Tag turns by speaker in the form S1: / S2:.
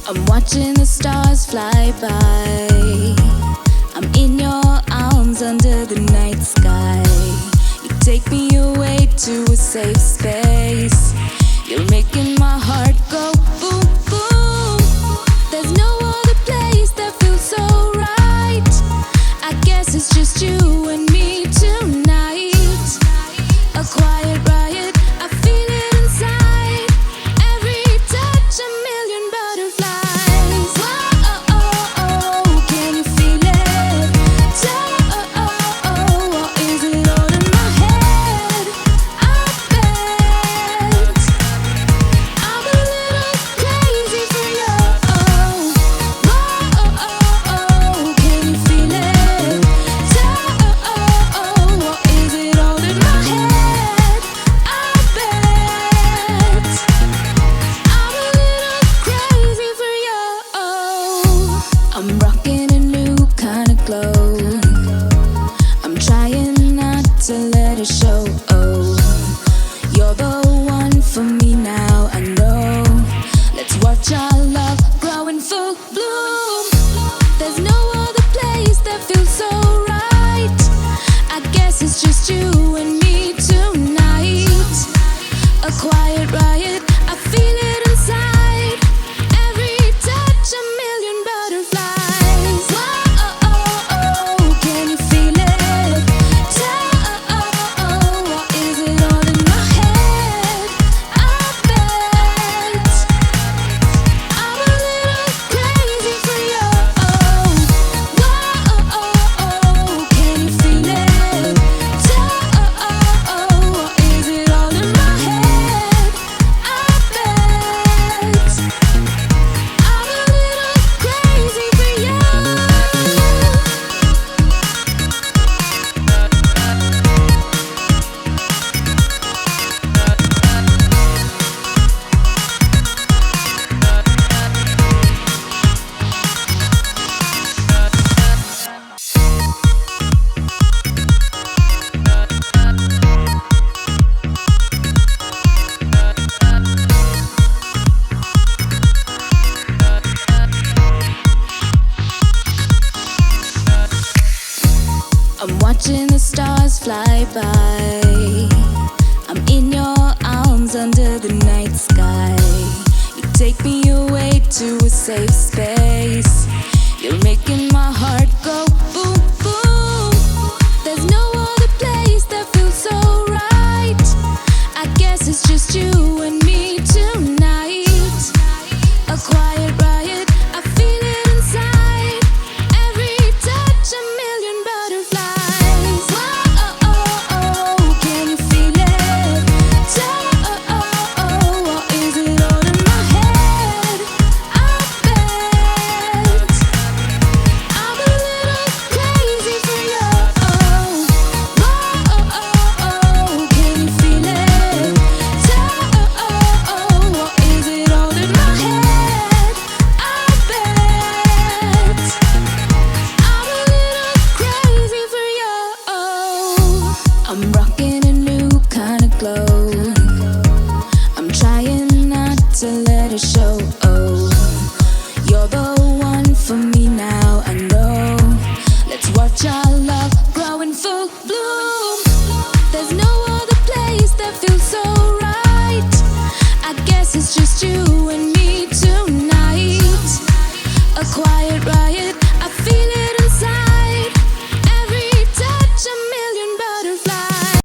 S1: I'm watching the stars fly by. I'm in your arms under the night sky. You take me away to a safe space. You're making my heart go boom, boom. There's no other place that feels so right. I guess it's just you and me tonight. A quiet riot, I feel it inside. Every touch, a million butterflies. Whoa, can you feel it? Or is it all in my head? I bet I'm a little crazy for you. Whoa, can you feel it? Or is it all in my head? I bet I'm a little crazy for you. I'm rocking a new kind of glow. I'm trying not to let it show. You're the one for me now, I know. Let's watch our love grow in full bloom. There's no other place that feels so right. I guess it's just you and me tonight. A quiet riot, I feel it inside. Every touch, a million butterflies. Whoa, can you feel it? Or is it all in my head? I bet I'm a little crazy for you. Whoa, can you feel it? Or is it all in my head? I bet I'm a little crazy for you. I'm watching the stars fly by. I'm in your arms under the night sky. You take me away to a safe space. You're making my heart go boom, boom. There's no other place that feels so right. I guess it's just you and me tonight. A quiet riot, I feel it inside. Every touch, a million butterflies. Whoa, can you feel it? Or is it all in my head? I bet I'm a little crazy for you. Whoa, can you feel it? Or is it all in my head? I bet I'm a little crazy for you. I'm rocking a new kind of glow. I'm trying not to let it show. You're the one for me now, I know. Let's watch our love grow in full bloom. There's no other place that feels so right. I guess it's just you and me tonight. A quiet